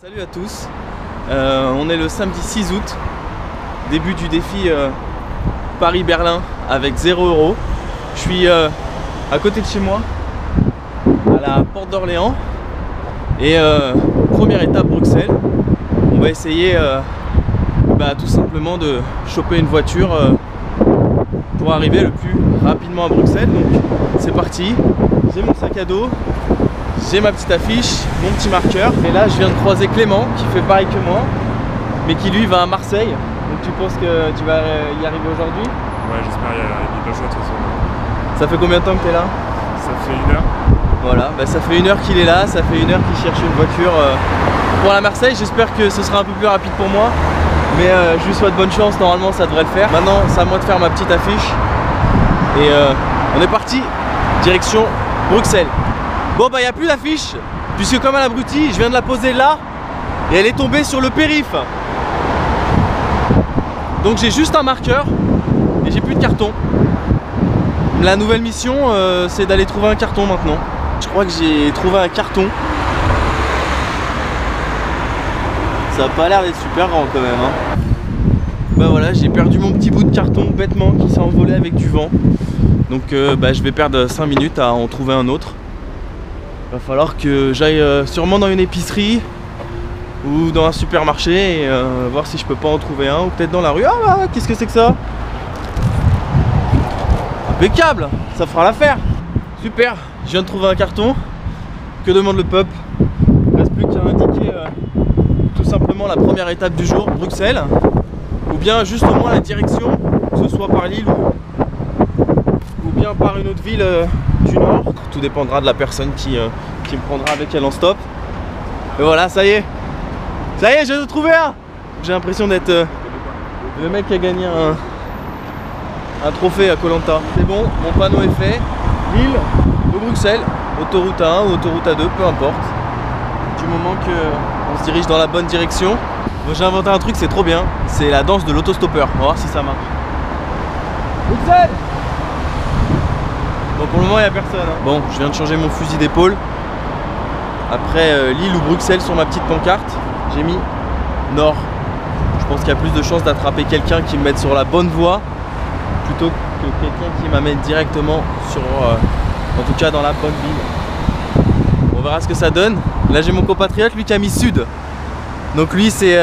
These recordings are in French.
Salut à tous, on est le samedi 6 août, début du défi Paris-Berlin avec 0 €. Je suis à côté de chez moi, à la porte d'Orléans, et première étape Bruxelles. On va essayer tout simplement de choper une voiture pour arriver le plus rapidement à Bruxelles. Donc c'est parti, j'ai mon sac à dos. J'ai ma petite affiche, mon petit marqueur. Et là je viens de croiser Clément qui fait pareil que moi, mais qui lui va à Marseille. Donc tu penses que tu vas y arriver aujourd'hui? Ouais, j'espère y arriver, il est pas chaud de toute façon. Ça fait combien de temps que tu es là? Ça fait 1 heure. Voilà, ça fait 1 heure qu'il est là, ça fait 1 heure qu'il cherche une voiture pour la Marseille. J'espère que ce sera un peu plus rapide pour moi, mais je lui souhaite bonne chance, normalement ça devrait le faire. Maintenant c'est à moi de faire ma petite affiche. Et on est parti, direction Bruxelles. Bon bah il n'y a plus d'affiche, puisque comme un abruti, je viens de la poser là et elle est tombée sur le périph. Donc j'ai juste un marqueur et j'ai plus de carton. La nouvelle mission c'est d'aller trouver un carton maintenant. Je crois que j'ai trouvé un carton. Ça a pas l'air d'être super grand quand même hein. Bah voilà, j'ai perdu mon petit bout de carton bêtement qui s'est envolé avec du vent. Donc je vais perdre 5 minutes à en trouver un autre. Il va falloir que j'aille sûrement dans une épicerie ou dans un supermarché et voir si je peux pas en trouver un, ou peut-être dans la rue. Ah bah, qu'est-ce que c'est que ça? Impeccable, ça fera l'affaire. Super, je viens de trouver un carton. Que demande le peuple? Il ne reste plus qu'à indiquer tout simplement la première étape du jour, Bruxelles, ou bien juste au moins la direction, que ce soit par Lille ou bien par une autre ville du nord. Tout dépendra de la personne qui me prendra avec elle en stop. Et voilà, ça y est, je viens de trouver un. J'ai l'impression d'être le mec qui a gagné un trophée à Koh-Lanta. C'est bon, mon panneau est fait. Lille ou Bruxelles, autoroute A1 ou autoroute A2, peu importe. Du moment qu'on se dirige dans la bonne direction. Moi j'ai inventé un truc, c'est trop bien. C'est la danse de l'autostoppeur. On va voir si ça marche. Bruxelles! Bon, pour le moment il n'y a personne hein. Bon, je viens de changer mon fusil d'épaule. Après Lille ou Bruxelles sur ma petite pancarte, j'ai mis Nord. Je pense qu'il y a plus de chances d'attraper quelqu'un qui me mette sur la bonne voie plutôt que quelqu'un qui m'amène directement sur, en tout cas dans la bonne ville. On verra ce que ça donne. Là j'ai mon compatriote, lui qui a mis Sud. Donc lui c'est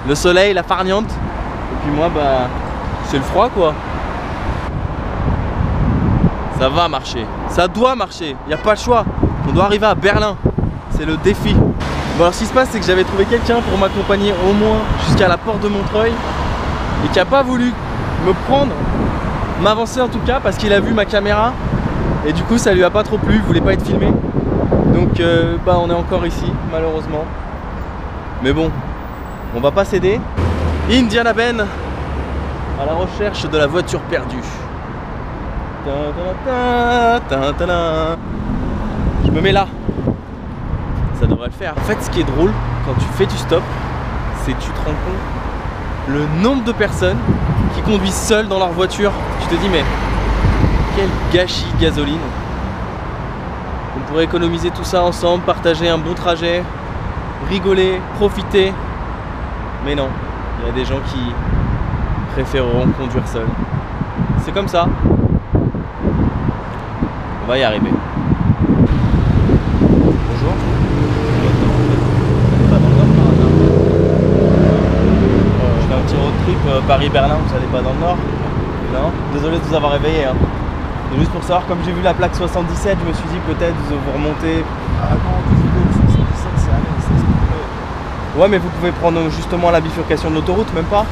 le soleil, la farniente. Et puis moi c'est le froid quoi. Ça va marcher, ça doit marcher, il n'y a pas le choix. On doit arriver à Berlin, c'est le défi. Bon alors ce qui se passe c'est que j'avais trouvé quelqu'un pour m'accompagner au moins jusqu'à la porte de Montreuil et qui n'a pas voulu me prendre, m'avancer en tout cas parce qu'il a vu ma caméra et du coup ça lui a pas trop plu, il voulait pas être filmé. Donc on est encore ici malheureusement. Mais bon, on va pas céder. Indiana Ben à la recherche de la voiture perdue. Je me mets là. Ça devrait le faire. En fait ce qui est drôle quand tu fais du stop, c'est que tu te rends compte le nombre de personnes qui conduisent seules dans leur voiture. Tu te dis mais quel gâchis de gasoline. On pourrait économiser tout ça ensemble, partager un bon trajet, rigoler, profiter. Mais non, il y a des gens qui préféreront conduire seuls. C'est comme ça. On va y arriver. Bonjour. Pas dans le nord par hasard. Je fais un petit road trip Paris-Berlin, vous n'allez pas dans le nord? Non. Désolé de vous avoir réveillé. Hein. C'est juste pour savoir, comme j'ai vu la plaque 77, je me suis dit peut-être vous remontez. Ah non, 77 c'est allé, Ouais mais vous pouvez prendre justement la bifurcation de l'autoroute, même pas.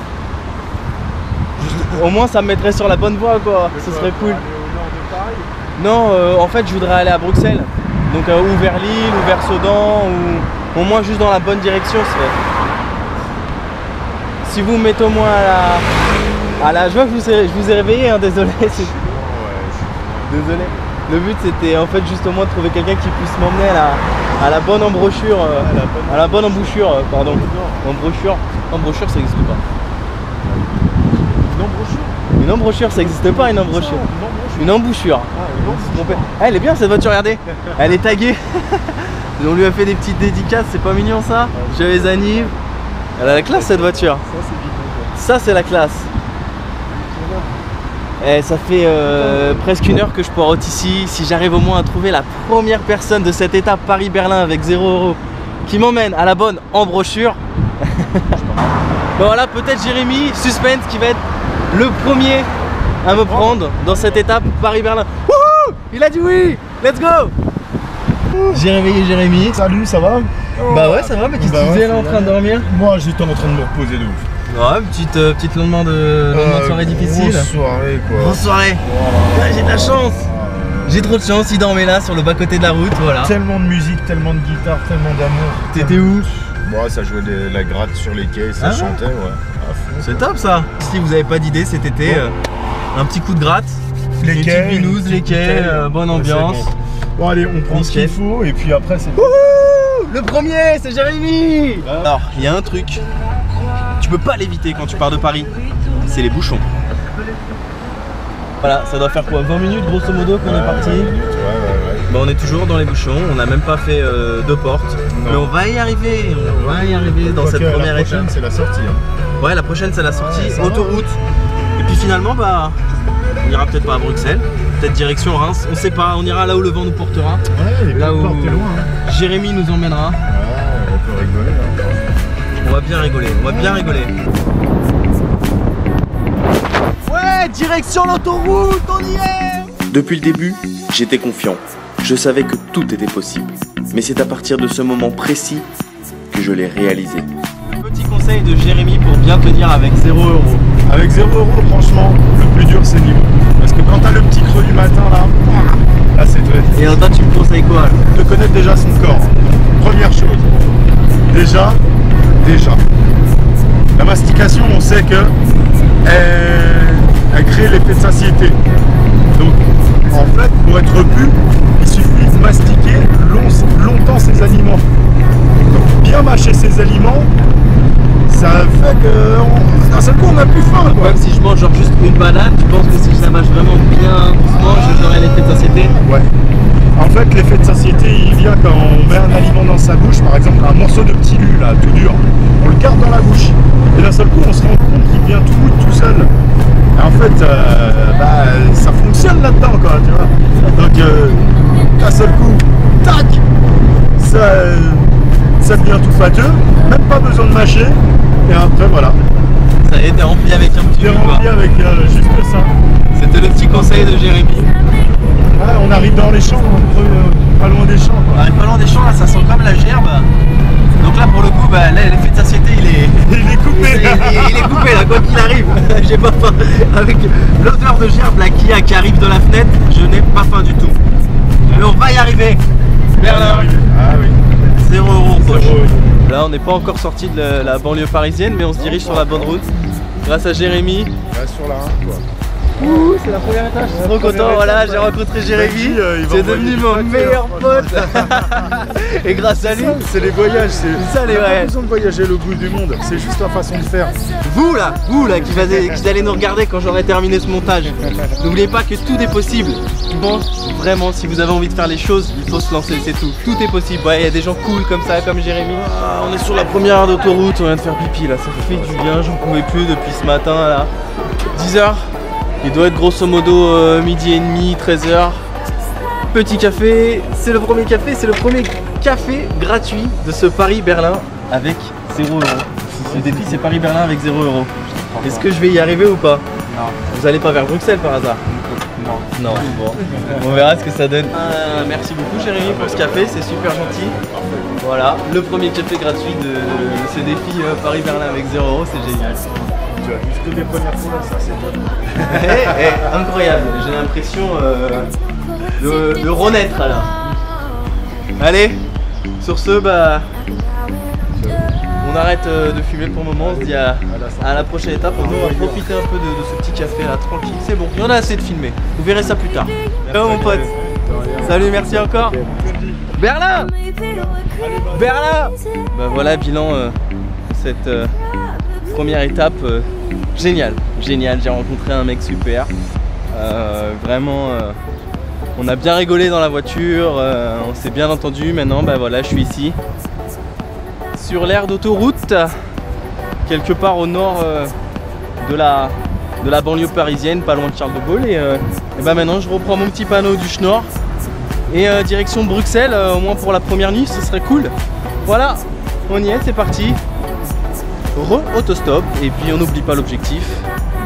Au moins ça me mettrait sur la bonne voie quoi, ce serait cool. Aller au nord de Paris. Non, en fait je voudrais aller à Bruxelles. Donc ou vers Lille, ou vers Sedan, ou au moins juste dans la bonne direction. Si vous me mettez au moins à la... Je vois que je vous ai réveillé, hein, désolé. Désolé. Le but c'était en fait juste au moins de trouver quelqu'un qui puisse m'emmener à la bonne embouchure. À la bonne embouchure, pardon. Embouchure. Embouchure ça n'existe pas. Une embouchure? Une embouchure ça n'existe pas, une embouchure. Une embouchure. Ah, une embouchure. Ah, elle est bien cette voiture, regardez. Elle est taguée. On lui a fait des petites dédicaces, c'est pas mignon ça? J'avais Zaniv. Elle a la classe cette voiture. Ça, c'est vite. Ça c'est la classe. Et ça fait presque 1 heure que je poireaute ici. Si j'arrive au moins à trouver la première personne de cette étape Paris-Berlin avec 0 € qui m'emmène à la bonne en brochure. Bon voilà, peut-être Jérémy, suspense, qui va être le premier à me prendre dans cette étape Paris-Berlin. Wouhou! Il a dit oui! Let's go! J'ai réveillé Jérémy. Salut, ça va? Bah ouais, ça va, mais qu'est-ce que tu faisais là en train de dormir? Moi, j'étais en train de me reposer de ouf. Ouais, petite lendemain de soirée difficile. Grosse soirée quoi. Grosse soirée. Ouais, j'ai de la chance. J'ai trop de chance, il dormait là sur le bas côté de la route, voilà. Tellement de musique, tellement de guitare, tellement d'amour. T'étais où? Ouais, ça jouait la gratte sur les quais, ça chantait, ouais. C'est top ça. Si vous avez pas d'idée cet été, un petit coup de gratte, les quais, binous, les quais, bonne ambiance. Bon allez, on prend ce qu'il faut et puis après c'est... Le premier, c'est Jérémy. Alors, il y a un truc, tu peux pas l'éviter quand tu pars de Paris, c'est les bouchons. Voilà, ça doit faire quoi, 20 minutes grosso modo qu'on est parti. Bah, on est toujours dans les bouchons, on n'a même pas fait 2 portes. Non. Mais on va y arriver, dans cette première étape. La prochaine c'est la sortie. Hein. Ouais, la prochaine c'est la sortie, autoroute. Et puis finalement, bah, on ira peut-être pas à Bruxelles, peut-être direction Reims, on sait pas, on ira là où le vent nous portera. Ouais, là où loin, hein. Jérémy nous emmènera. Ouais, on peut rigoler là. On va bien rigoler, on va bien rigoler. Ouais, direction l'autoroute, on y est! Depuis le début, j'étais confiant. Je savais que tout était possible. Mais c'est à partir de ce moment précis que je l'ai réalisé. Petit conseil de Jérémy pour bien tenir avec 0 €. Avec 0 €, franchement, le plus dur c'est niveau. Parce que quand t'as le petit creux du matin là c'est très difficile. Et en toi, tu me conseilles quoi? De connaître déjà son corps. Première chose. Déjà. La mastication, on sait que elle crée l'effet de satiété. Donc, en fait, pour être pu, il suffit de mastiquer longtemps ses aliments. Donc, bien mâcher ses aliments, ça fait que d'un seul coup, on n'a plus faim. Quoi. Même si je mange genre juste une banane, tu penses que si je la mâche vraiment bien doucement, j'aurai l'effet de satiété? Ouais. En fait, l'effet de satiété, il vient quand on met un aliment dans sa bouche, par exemple un morceau de petit lu, là, tout dur, on le garde dans la bouche. Et d'un seul coup, on se rend compte qu'il vient tout mou, tout seul. Et en fait, ça fonctionne là-dedans, quoi, tu vois. Donc, d'un seul coup, tac, ça devient tout fateux, même pas besoin de mâcher. Et après, voilà. Ça y est, t'es rempli avec un petit T'es rempli avec juste ça. C'était le petit conseil de Jérémy. Ouais, on arrive dans les champs, pas loin des champs. On arrive pas loin des champs, là, ça sent comme la gerbe. Donc là, pour le coup, bah, l'effet de satiété, il est coupé. Il est coupé, là, quoi qu'il arrive. J'ai pas faim. Avec l'odeur de gerbe là, qui arrive de la fenêtre, je n'ai pas faim du tout. Mais on va y arriver. Berlin. Ah oui. 0 € poche. Là, on n'est pas encore sorti de la banlieue parisienne, mais on se dirige sur la bonne route. Grâce à Jérémy. Là, sur la 1, quoi. Ouh, c'est la première étage. Je suis trop content, voilà, j'ai rencontré Jérémy. C'est devenu mon meilleur pote. Et grâce à lui, c'est les voyages. C'est ça les vrais. vrais. Pas besoin de voyager le bout du monde, c'est juste la façon de faire. Vous là qui allez nous regarder quand j'aurai terminé ce montage. N'oubliez pas que tout est possible. Bon, vraiment, si vous avez envie de faire les choses, il faut se lancer, c'est tout. Tout est possible. Ouais, il y a des gens cool comme ça, comme Jérémy. Ah, on est sur la première heure d'autoroute, on vient de faire pipi là, ça fait du bien, j'en pouvais plus depuis ce matin là. 10 h. Il doit être grosso modo midi et demi, 13 h. Petit café, c'est le premier café gratuit de ce Paris-Berlin avec 0 €. Le défi c'est Paris-Berlin avec 0 €. Est-ce que je vais y arriver ou pas? Non. Vous allez pas vers Bruxelles par hasard? Non. Non, bon. On verra ce que ça donne. Merci beaucoup Jérémy pour ce café, c'est super gentil. Voilà, le premier café gratuit de ce défi Paris-Berlin avec 0 €, c'est génial. Tu as vu que des premières fois, ça c'est top. Incroyable, j'ai l'impression de renaître là. Allez, sur ce, bah, on arrête de fumer pour le moment, on se dit à la prochaine étape. On va profiter un peu de ce petit café là, tranquille, c'est bon, il y en a assez de filmer, vous verrez ça plus tard. Ciao mon pote, salut, merci encore. Berlin. Bah voilà, bilan de cette première étape, génial, j'ai rencontré un mec super, vraiment On a bien rigolé dans la voiture, on s'est bien entendu. Maintenant, bah voilà, je suis ici sur l'aire d'autoroute, quelque part au nord de la banlieue parisienne, pas loin de Charles de Gaulle. Et bah maintenant, je reprends mon petit panneau du Schnorr et direction Bruxelles, au moins pour la première nuit, ce serait cool. Voilà, on y est, c'est parti. Autostop, et puis on n'oublie pas l'objectif,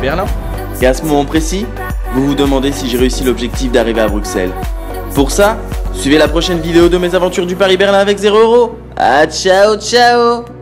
Berlin. Et à ce moment précis, vous vous demandez si j'ai réussi l'objectif d'arriver à Bruxelles. Pour ça, suivez la prochaine vidéo de mes aventures du Paris-Berlin avec 0 €. Ah, ciao, ciao!